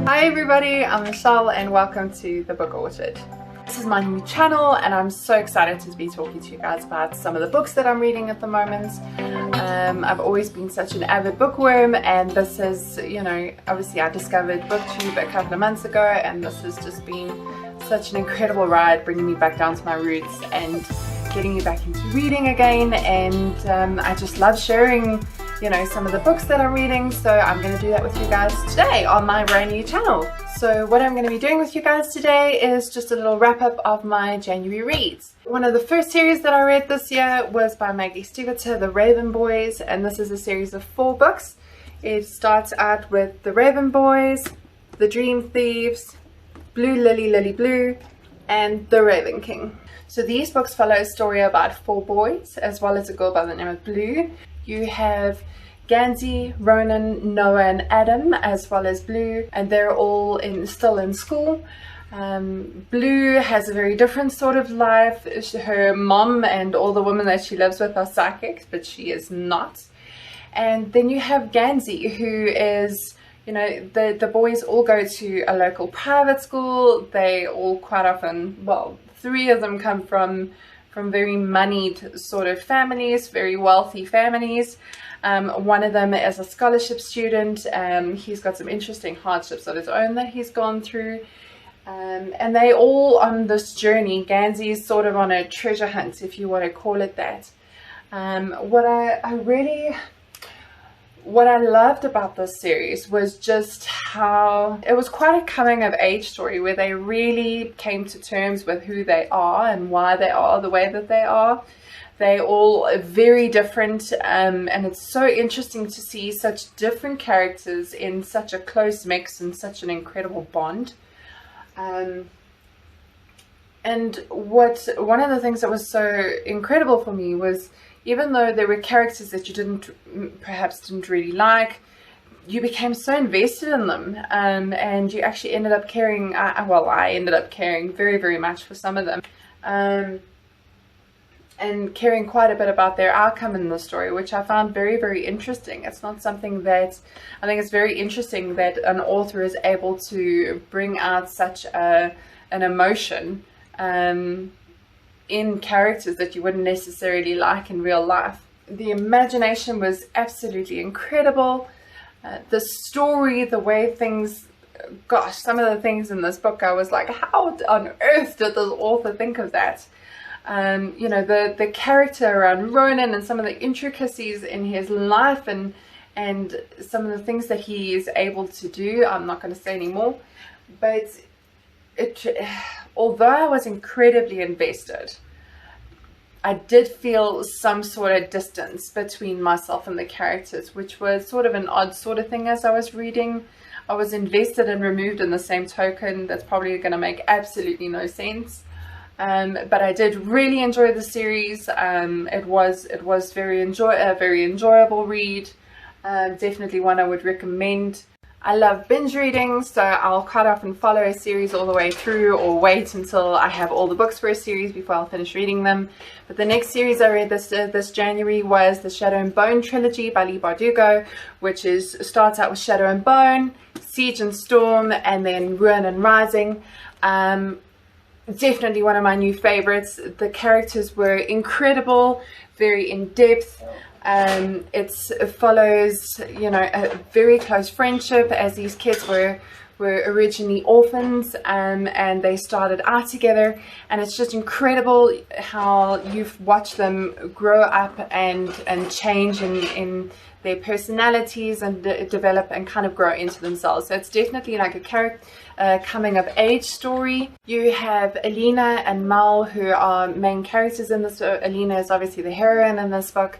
Hi everybody, I'm Michelle and welcome to the Book Orchard. This is my new channel and I'm so excited to be talking to you guys about some of the books that I'm reading at the moment. I've always been such an avid bookworm, and this is, obviously I discovered booktube a couple of months ago, and this has just been such an incredible ride, bringing me back down to my roots and getting me back into reading again. And I just love sharing some of the books that I'm reading, so I'm going to do that with you guys today on my brand new channel. So what I'm going to be doing with you guys today is just a little wrap up of my January reads. One of the first series that I read this year was by Maggie Stiefvater, The Raven Boys, and this is a series of 4 books. It starts out with The Raven Boys, The Dream Thieves, Blue Lily Lily Blue, and The Raven King. So these books follow a story about 4 boys as well as a girl by the name of Blue. You have Gansey, Ronan, Noah and Adam, as well as Blue, and they're all still in school. Blue has a very different sort of life. Her mom and all the women that she lives with are psychics, but she is not. And then you have Gansey, who is, the boys all go to a local private school. They all quite often, well, 3 of them come from very moneyed sort of families, very wealthy families. One of them is a scholarship student. He's got some interesting hardships of his own that he's gone through. And they all on this journey. Gansey is sort of on a treasure hunt, if you want to call it that. What I loved about this series was just how it was quite a coming of age story, where they really came to terms with who they are and why they are the way that they are. They all are very different, and it's so interesting to see such different characters in such a close mix and such an incredible bond. And one of the things that was so incredible for me was, even though there were characters that you perhaps didn't really like, you became so invested in them, and you actually ended up caring. I ended up caring very, very much for some of them, and caring quite a bit about their outcome in the story, which I found very, very interesting. It's not something that I think it's very interesting that an author is able to bring out such an emotion in characters that you wouldn't necessarily like in real life. The imagination was absolutely incredible. The story, the way things, gosh, some of the things in this book, I was like, how on earth did this author think of that? The character around Ronan and some of the intricacies in his life and some of the things that he is able to do, I'm not going to say anymore, but although I was incredibly invested, I did feel some sort of distance between myself and the characters, which was sort of an odd sort of thing as I was reading. I was invested and removed in the same token. That's probably going to make absolutely no sense. But I did really enjoy the series. It was very enjoyable read. Definitely one I would recommend. I love binge reading, so I'll quite often follow a series all the way through or wait until I have all the books for a series before I'll finish reading them. But the next series I read this January was the Shadow and Bone trilogy by Leigh Bardugo, which starts out with Shadow and Bone, Siege and Storm, and then Ruin and Rising. Definitely one of my new favorites. The characters were incredible, very in-depth. It follows, a very close friendship, as these kids were originally orphans, and they started out together, and it's just incredible how you've watched them grow up and change in their personalities and develop and kind of grow into themselves. So it's definitely like a coming of age story. You have Alina and Mal, who are main characters in this. Alina is obviously the heroine in this book,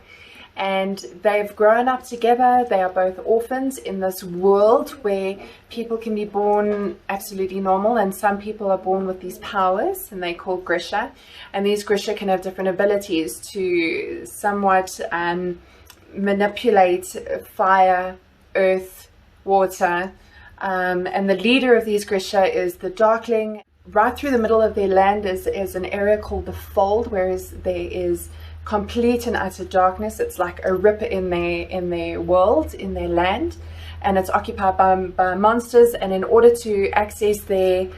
and they've grown up together. They are both orphans in this world where people can be born absolutely normal, and some people are born with these powers, and they're called Grisha. And these Grisha can have different abilities to somewhat manipulate fire, earth, water. And the leader of these Grisha is the Darkling. Right through the middle of their land is an area called the Fold, whereas there is complete and utter darkness. It's like a rip in their world, in their land. and it's occupied by monsters, and in order to access their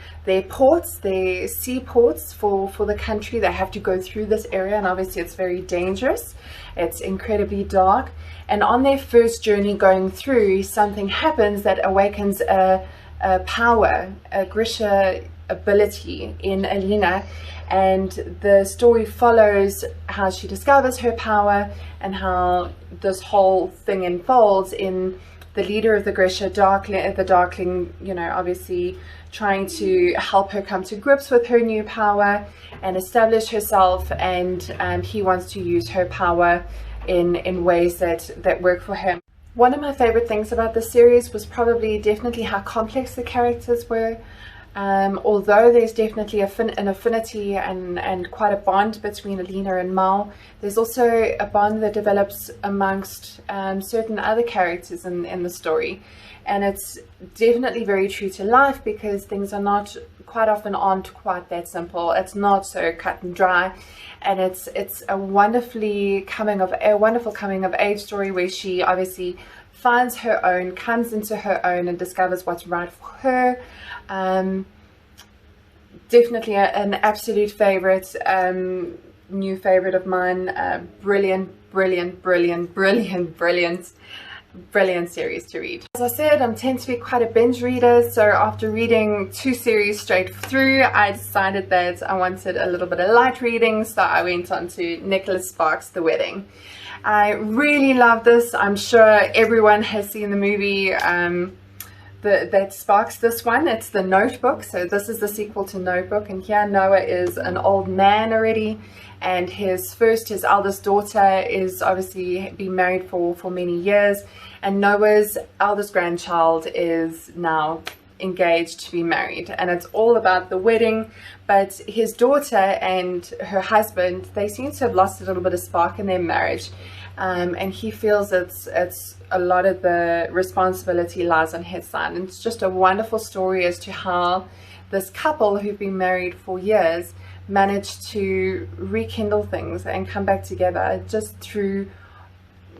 ports, their seaports for the country, they have to go through this area, and obviously it's very dangerous. It's incredibly dark, and on their first journey going through, something happens that awakens a power, a Grisha ability in Alina, and the story follows how she discovers her power and how this whole thing unfolds in the leader of the Grisha, the Darkling, you know, obviously trying to help her come to grips with her new power and establish herself, and he wants to use her power in ways that work for him. One of my favorite things about the series was definitely how complex the characters were. Although there's definitely an affinity and quite a bond between Alina and Mal, there's also a bond that develops amongst certain other characters in the story, and it's definitely very true to life, because things are not quite often aren't quite that simple. It's not so cut and dry, and it's a wonderful coming of age story where she obviously finds her own, comes into her own, and discovers what's right for her. Definitely an absolute favorite, new favorite of mine. Brilliant series to read. As I said, I tend to be quite a binge reader, so after reading 2 series straight through, I decided that I wanted a little bit of light reading, so I went on to Nicholas Sparks' The Wedding. I really love this. I'm sure everyone has seen the movie that sparks this one. It's The Notebook. So this is the sequel to Notebook, and here Noah is an old man already, and his eldest daughter is obviously been married for many years, and Noah's eldest grandchild is now engaged to be married, and it's all about the wedding. But his daughter and her husband, they seem to have lost a little bit of spark in their marriage, and he feels it's a lot of the responsibility lies on his side. And it's just a wonderful story as to how this couple who've been married for years managed to rekindle things and come back together just through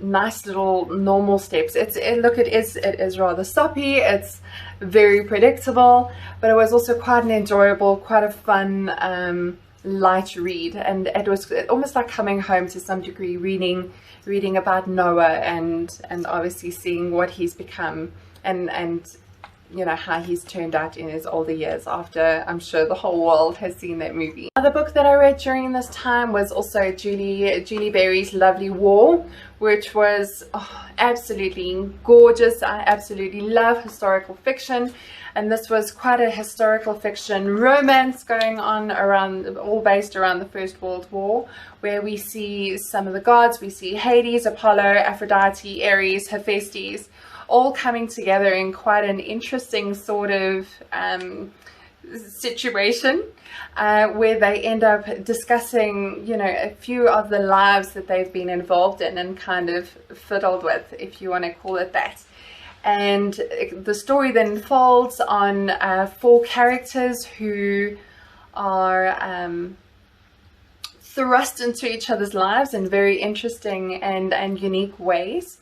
nice little normal steps. It is rather soppy, it's very predictable, but it was also quite an enjoyable, quite a fun light read, and it was almost like coming home to some degree, reading about Noah and obviously seeing what he's become, and you know, how he's turned out in his older years, after I'm sure the whole world has seen that movie. Another book that I read during this time was also Julie Berry's Lovely War, which was absolutely gorgeous. I absolutely love historical fiction, and this was quite a historical fiction romance going on all based around the First World War, where we see some of the gods. We see Hades, Apollo, Aphrodite, Ares, Hephaestus, all coming together in quite an interesting sort of situation, where they end up discussing, you know, a few of the lives that they've been involved in and kind of fiddled with, if you want to call it that. And the story then folds on 4 characters who are thrust into each other's lives in very interesting and unique ways.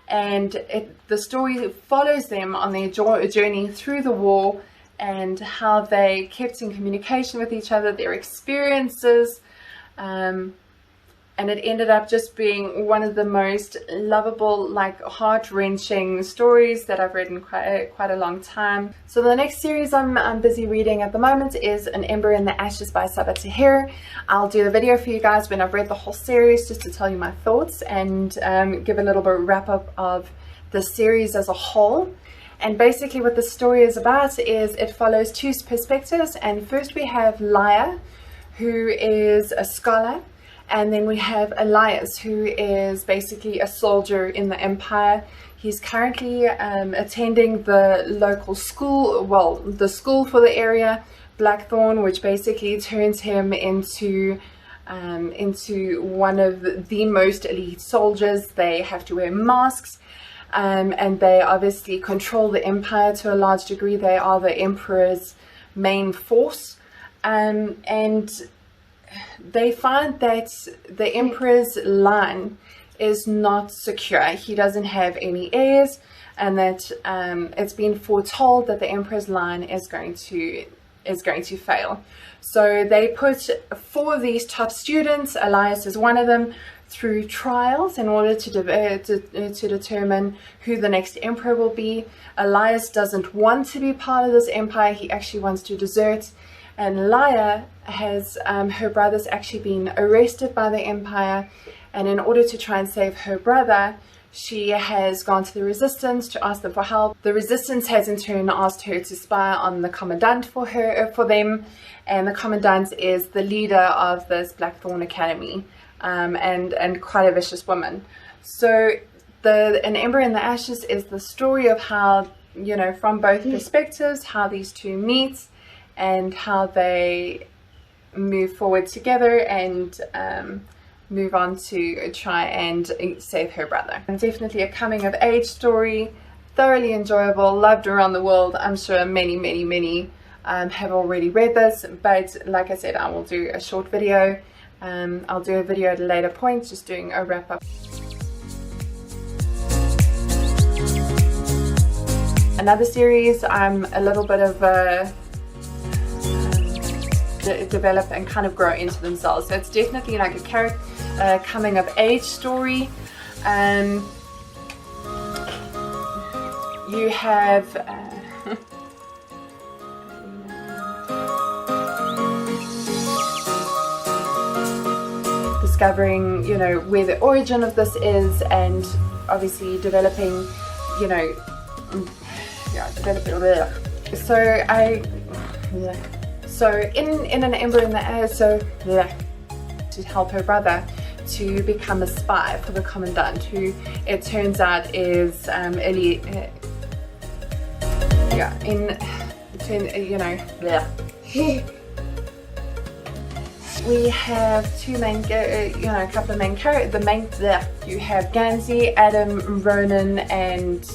And the story follows them on their journey through the war, and how they kept in communication with each other, their experiences, and it ended up just being one of the most lovable, like heart-wrenching stories that I've read in quite a long time. So the next series I'm busy reading at the moment is An Ember in the Ashes by Sabaa Tahir. I'll do the video for you guys when I've read the whole series, just to tell you my thoughts and give a little bit of wrap-up of the series as a whole. And basically what the story is about is it follows 2 perspectives, and first we have Laia, who is a scholar, and then we have Elias, who is basically a soldier in the Empire. He's currently attending the local school, well, the school for the area, Blackthorn, which basically turns him into one of the most elite soldiers. They have to wear masks, and they obviously control the Empire to a large degree. They are the Emperor's main force, and they find that the Emperor's line is not secure. He doesn't have any heirs. and that it's been foretold that the Emperor's line is going to fail. So they put 4 of these top students, Elias is one of them, through trials in order to determine who the next emperor will be. Elias doesn't want to be part of this empire, he actually wants to desert. And Laia has, her brother's actually been arrested by the empire, and in order to try and save her brother, she has gone to the resistance to ask them for help. The resistance has in turn asked her to spy on the commandant for them, and the commandant is the leader of this Blackthorn Academy, and quite a vicious woman. So An Ember in the Ashes is the story of how, you know, from both perspectives, how these two meet and how they move forward together and move on to try and save her brother. And definitely a coming of age story, thoroughly enjoyable, loved around the world. I'm sure many have already read this, but like I said, I will do a short video. I'll do a video at a later point, just doing a wrap up. Another series I'm a little bit of develop and kind of grow into themselves. So it's definitely like a coming of age story. You have discovering, you know, where the origin of this is, and obviously developing, you know, So in An Ember in the Air, to help her brother to become a spy for the commandant, who it turns out is we have two main, a couple of main characters. You have Gansey, Adam, Ronan, and